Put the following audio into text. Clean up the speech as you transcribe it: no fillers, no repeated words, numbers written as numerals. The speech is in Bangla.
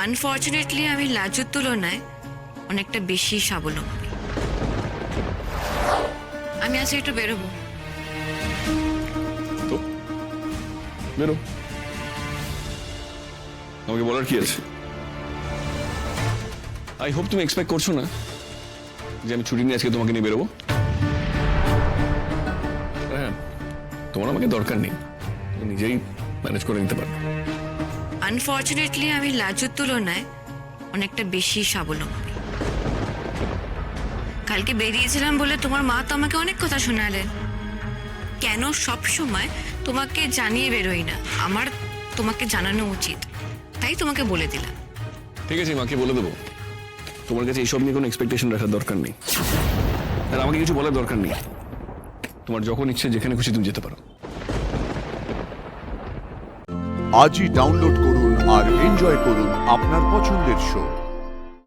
আনফর্চুনেটলি আমি লাজুর তুলনায় অনেকটা বেশি স্বাবলম্বী। আমি আজকে একটু বেরোবো। তো বেরো, আমাকে বলার কি আছে? আই হোপ তুমি এক্সপেক্ট করছো না যে আমি ছুটি নিয়ে আজকে তোমাকে নিয়ে বেরোবো। হ্যাঁ, তোমার আমাকে দরকার নেই, তুমি নিজেই ম্যানেজ করে নিতে পারো। আনফর্চুনেটলি আমি লাজুর তুলনায় অনেকটা বেশি স্বাবলম্বী। কালকে বেরিয়েছিলাম বলে তোমার মা তো আমাকে অনেক কথা শোনালেন। কেন সব সময় তোমাকে জানিয়ে বেরোই না, আমার তোমাকে জানানো উচিত, তাই তোমাকে বলে দিলাম। ঠিক আছে, মাকে বলে দেবো। তোমার কাছে এইসব নিয়ে কোনো এক্সপেকটেশন রাখার দরকার নেই, আর আমাকে কিছু বলার দরকার নেই। তোমার যখন ইচ্ছে যেখানে খুশি তুমি যেতে পারো। আজই ডাউনলোড করুন আর এনজয় করুন আপনার পছন্দের শো।